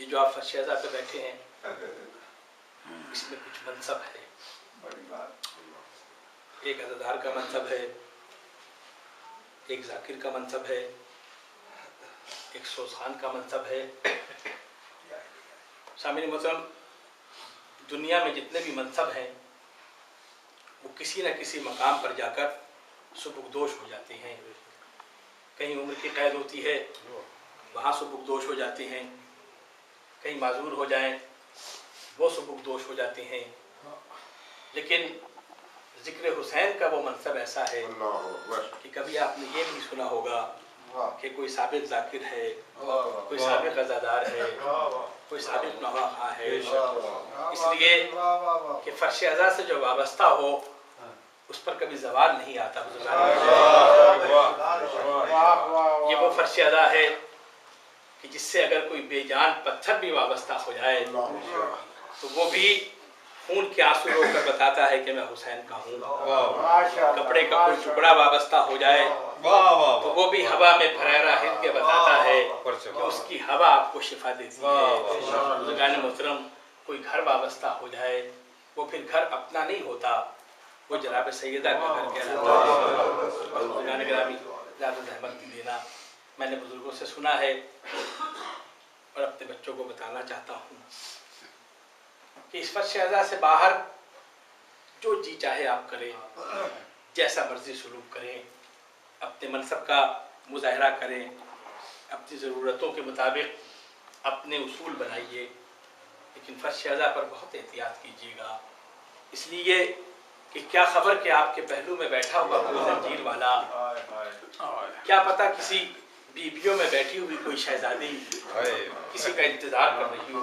जो आप फर्श-ए-अज़ा पे बैठे हैं इसमें कुछ मनसब है। एक अज़ादार का मनसब है, एक ज़ाकिर का मनसब है, एक सोज़खान का मनसब है। सामईन मोहतरम, दुनिया में जितने भी मनसब हैं वो किसी न किसी मकाम पर जाकर सुबुकदोश हो जाते हैं। कहीं उम्र की कैद होती है, वहाँ सुबुकदोश हो जाते हैं। कहीं माजूर हो जाएं, वो सुबुकदोश हो जाते हैं। लेकिन ज़िक्र हुसैन का वो मनसब ऐसा है कि कभी आपने ये नहीं सुना होगा कि कोई साबिक़ ज़ाकिर है, कोई साबिक़ अज़ादार है, कोई साबिक़ नवाख़ा है। इसलिए कि फर्श-ए-अज़ा से जो वाबस्ता हो उस पर कभी ज़वाल नहीं आता। ये वो फर्श-ए-अज़ा है कि जिससे अगर कोई बेजान पत्थर भी वाबस्ता हो जाए तो वो भी खून के आंसू रोकर बताता है कि मैं हुसैन का हूँ। कपड़े का कोई टुकड़ा वाबस्ता हो जाए तो वो भी हवा में फरहरा हिल के बताता है कि उसकी हवा आपको शिफा देती है। बुज़ुर्गान मोहतरम, कोई घर वाबस्ता हो जाए वो फिर घर अपना नहीं होता, वो जनाब सैयदा का घर कहलाता है। बुज़ुर्गान गिरामी, ज़्यादा ज़हमत नहीं देना। मैंने बुज़ुर्गों से सुना है और अपने बच्चों को बताना चाहता हूँ कि इस फर्श-ए-अज़ा से बाहर जो जी चाहे आप करें, जैसा मर्जी सलूक करें, अपने मनसब का मुज़ाहरा करें, अपनी ज़रूरतों के मुताबिक अपने उसूल बनाइए, लेकिन फर्श-ए-अज़ा पर बहुत एहतियात कीजिएगा। इसलिए कि क्या खबर कि आपके पहलू में बैठा हुआ कोई जंजीर वाला, क्या पता किसी बीबियों में बैठी हुई कोई शहजादी किसी का इंतज़ार कर रही हो।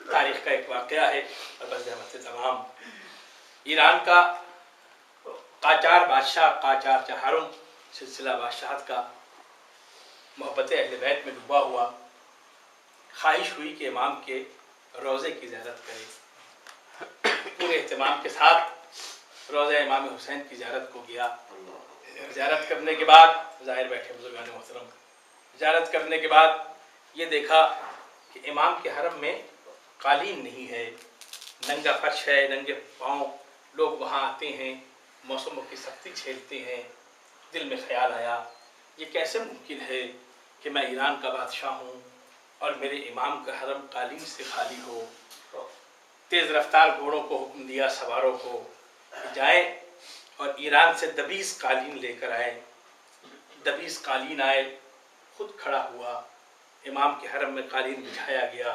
तारीख़ का एक वाक़या है और बस रहमत से तमाम। ईरान का काचार बादशाह काचार चहारुम सिलसिला बादशाहत का मोहब्बत अहले बैत में डूबा हुआ, ख्वाहिश हुई कि इमाम के रोज़े की ज़ियारत करे। पूरे एहतमाम के साथ रोज़ा इमाम हुसैन की ज़ियारत को गया। ज़ियारत करने के बाद ज़ाहिर बैठे बुज़ुर्गान मोहतरम, ज़ियारत करने के बाद ये देखा कि इमाम के हरम में कालीन नहीं है, नंगा फर्श है, नंगे पाँव लोग वहाँ आते हैं, मौसमों की सख्ती झेलते हैं। दिल में ख्याल आया, ये कैसे मुमकिन है कि मैं ईरान का बादशाह हूँ और मेरे इमाम का हरम कालीन से खाली हो। तेज़ रफ्तार घोड़ों को हुक्म दिया सवारों को कि जाएँ और ईरान से दबीस कालीन लेकर आए। दबीस कालीन आए, खुद खड़ा हुआ, इमाम के हरम में कालीन बिछाया गया।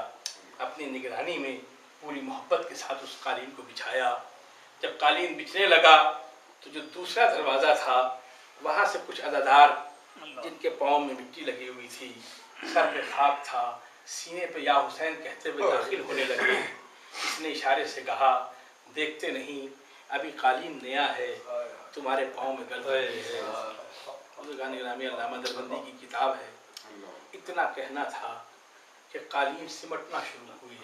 अपनी निगरानी में पूरी मोहब्बत के साथ उस कालीन को बिछाया। जब कालीन बिछने लगा तो जो दूसरा दरवाज़ा था वहाँ से कुछ अज़ादार जिनके पाँव में मिट्टी लगी हुई थी, सर पे खाक था, सीने पे या हुसैन कहते हुए दाखिल होने लगे। इसने इशारे से कहा, देखते नहीं अभी कालीन नया है, तुम्हारे पाँव में गल रही है। बुज़ुर्गान गिरामी, अल्लामा देवबंदी की किताब है। इतना कहना था कि कालीन सिमटना शुरू हुए,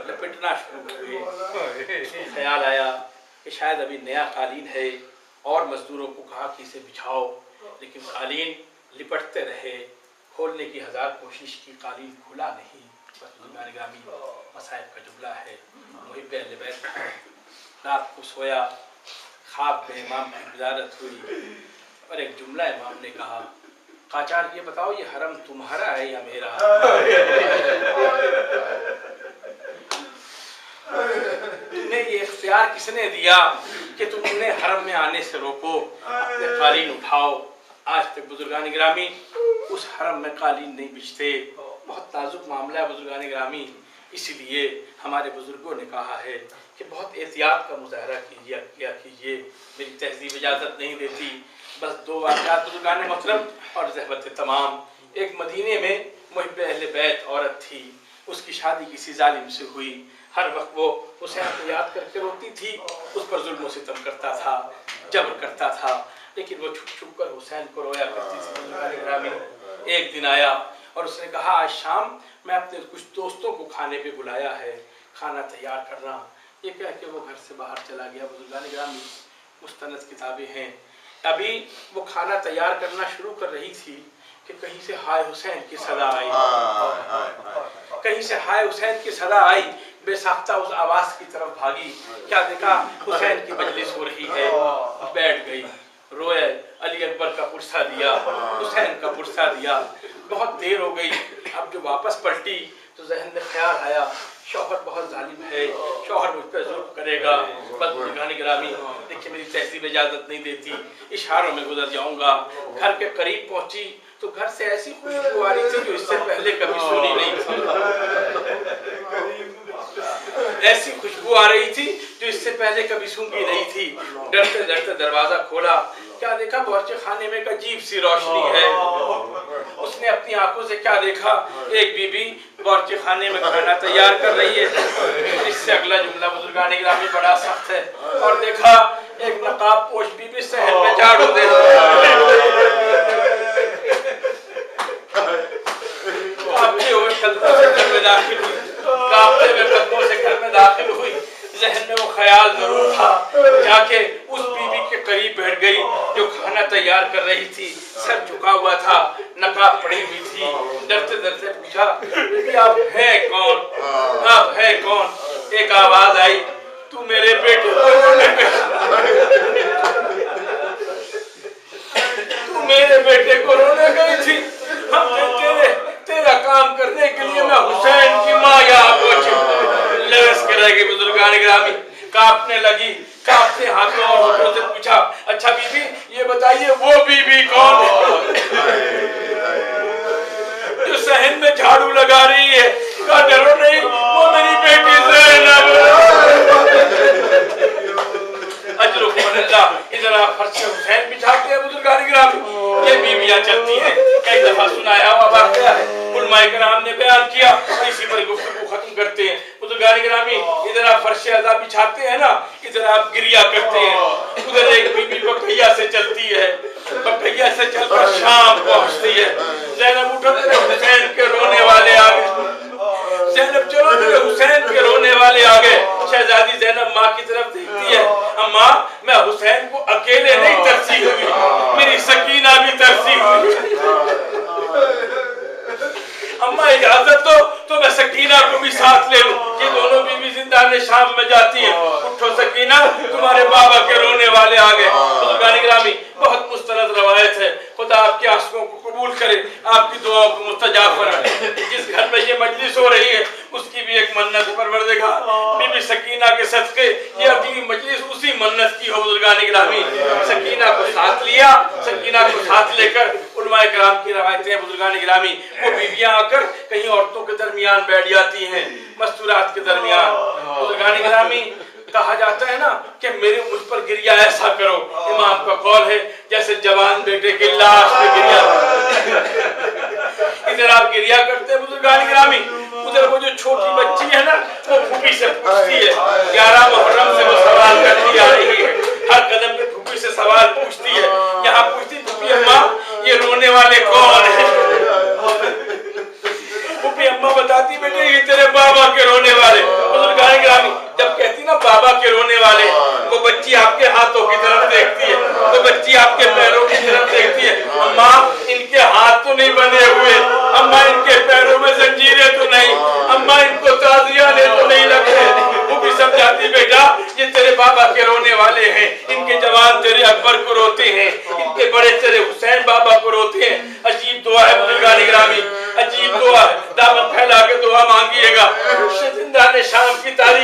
लपेटना शुरू हुए। ख्याल आया कि शायद अभी नया कालीन है और मजदूरों को कहा कि इसे बिछाओ, लेकिन कालीन लिपटते रहे। खोलने की हज़ार कोशिश की, कालीन खुला नहीं। बुज़ुर्गान गिरामी, मसाइब का जुमला है, मुहिब्ब अहले बैत रात को सोया, ख्वाब में इमाम की विज़ारत हुई और एक जुमला इमाम ने कहा, काचार ये बताओ ये हरम तुम्हारा है या मेरा? तुमने ये इख्तियार किसने दिया कि तुम उन्हें हरम में आने से रोको, अपने कालीन उठाओ। आज तक बुजुर्गान गिरामी उस हरम में कालीन नहीं बिछते। बहुत नाजुक मामला है बुजुर्गान गिरामी, इसलिए हमारे बुजुर्गों ने कहा है कि बहुत एहतियात का मुज़ाहरा कीजिए। मेरी तहज़ीब इजाज़त नहीं देती। बस दो वाक़यात बुजुर्गान मोहतरम और ज़हमत तमाम। एक मदीने में मुहिब्ब अहले बैत औरत थी, उसकी शादी किसी जालिम से हुई। हर वक्त वो हुसैन को याद करके रोती थी, उस पर जुल्म व सितम करता था, जबर करता था, लेकिन वो छुप छुप कर हुसैन को रोया करती थी। एक दिन आया और उसने कहा, आज शाम मैं अपने कुछ दोस्तों को खाने पे बुलाया है, खाना तैयार करना। ये कह के वो घर से बाहर चला गया। बुजुर्गान गिरामी, मुस्तनद किताबें हैं। अभी वो खाना तैयार करना शुरू कर रही थी کہ کہیں سے ہائے حسین کی صدا آئی، کہیں سے ہائے حسین کی صدا آئی، بے ساختہ اس آواز کی طرف بھاگی، کیا دیکھا حسین کی مجلس ہو رہی ہے، بیٹھ گئی، روئے، علی اکبر کا پرسہ دیا، حسین کا پرسہ دیا، بہت دیر ہو گئی، اب جو واپس پلٹی تو ذہن میں خیال آیا شوہر بہت ظالم ہے، شوہر مجھ پہ ظلم کرے گا، بس بزرگان گرامی دیکھیں میری تہذیب اجازت نہیں دیتی، اشاروں میں گزر جاؤں گا، گھر کے قریب پہنچی تو گھر سے ایسی خوشبو آ رہی تھی جو اس سے پہلے کبھی سنی نہیں تھی، ایسی خوشبو آ رہی تھی جو اس سے پہلے کبھی سونگی نہیں تھی، ڈرتے ڈرتے دروازہ کھولا، کیا دیکھا باورچی خانے میں ایک عجیب سی روشنی ہے، اس نے اپنی آنکھوں سے کیا دیکھا، ایک بی بی باورچی خانے میں کھانا تیار کر رہی ہے، اس سے اگلا جملہ بزرگان گرامی بڑا سخت ہے، اور دیکھا ایک نقاب پوش بی بی صحن میں جھاڑو دے کانپتے ہوئے قدموں سے گھر میں داخل ہوئی، کانپتے ہوئے قدموں سے گھر میں داخل ہوئی، ذہن میں وہ خیال ضرور تھا، جا کے اس بی بی کے قریب بیٹھ گئی جو کھانا تیار کر رہی تھی، سر جھکا ہوا تھا، نقاب پڑی ہوئی تھی، ڈرتے ڈرتے پوچھا کہ آپ ہیں کون، آپ ہیں کون؟ ایک آواز آئی، تو میرے بیٹے کو رونے گئی، تو میرے بیٹے کو رونے گئی تھی، ہم تیرا کام کرنے کے لیے میں حسین کی ماں یہاں پہنچی، لرز کے رہ گئی بزرگان گرامی، کانپنے لگی، کانپتے ہاتھوں اور ہونٹوں سے پوچھا اچھا بی بی یہ بتائیے وہ بی بی کون ہے جو صحن میں جھاڑو لگا رہی ہے؟ کہا ڈرو نہیں، وہ میری بیٹی زینب، اجرکم اللہ، ادھر آپ فرش حسین بچھاتے ہیں بزرگان گرامی، یہ بیویاں چلتی ہیں، کئی دفعہ سنایا ہوا واقعہ ہے، علماء کرام نے بیان کیا، اسی پر گفتگو ختم کرتے ہیں، بزرگان گرامی ادھر آپ فرش عزا بچھاتے ہیں نا، ادھر آپ گریا کرتے ہیں، ادھر ایک بی بی بقیہ سے چلتی ہے، بقیہ سے چل کر شام پہنچتی ہے، زینب اٹھو تیرے حسین کے رونے والے آگے، زینب چلو تیرے حسین کے رونے والے آگے، شہزادی زینب ماں کی طرف دیکھتی ہے، اماں میں حسین کو اکیلے نہیں ترسی ہوئی، میری سکینہ بھی ترسی ہوئی، اماں اجازت دو تو میں سکینہ کو بھی ساتھ لے لوں، یہ دونوں بیوی زندان شام میں جاتی ہیں، اٹھو سکینہ تمہارے بابا کے رونے والے آگے، بزرگان گرامی بہت مستند روایت ہے، خدا آپ کے آنسوؤں کو قبول کرے، آپ کی دعاؤں کو مستجاب فرمائے، جس گھر میں یہ مجلس ہو رہی ہے اس کی بھی ایک منت پروردگار بی بی سکینہ کے صدقے یہ اگلی مجلس اسی منت کی ہو، بزرگان گرامی سکینہ کو ساتھ لیا، سکینہ کو ساتھ لے کر علماء کرام کی روایتیں بزرگان گرامی وہ بیویاں آ کر کہیں عورتوں کے درمیان بیٹھ جاتی ہیں، مستورات کے درمیان، بزرگان گرامی کہا جاتا ہے نا کہ میرے مجھ پر گریا ایسا کرو، امام کا قول ہے جیسے جوان بیٹے کی لاش پہ گریا، ادھر آپ گریا کرتے ہیں بزرگان گرامی، ادھر وہ جو چھوٹی بچی ہے نا وہ پھوپھی سے پوچھتی ہے، 11 محرم سے وہ سوال کرتی آ رہی ہے، ہر قدم پہ پھوپھی سے سوال پوچھتی ہے، یہاں پوچھتی پھوپھی اماں یہ رونے والے کون ہیں؟ پھوپھی اماں بتاتی بیٹے یہ تیرے بابا کے رونے والے، بزرگان گرامی جب کہتی نا بابا کے رونے والے، وہ بچی آپ کے ہاتھوں کی طرف دیکھتی ہے، وہ بچی آپ کے پیروں کی طرف دیکھتی ہے، اماں ان کے ہاتھ تو نہیں بنے ہوئے، اماں ان کے پیروں میں زنجیریں تو نہیں، اماں ان کو تازیانے تو نہیں لگتے، وہ بھی سمجھاتی بیٹا یہ تیرے بابا کے رونے والے ہیں، ان کے جوان تیرے اکبر کو روتے ہیں، ان کے بڑے تیرے حسین بابا کو روتے ہیں، عجیب دعا ہے بزرگان گرامی، عجیب دعا ہے، دامن پھیلا کے دعا مانگیے گا، زندان شام کی تاریخ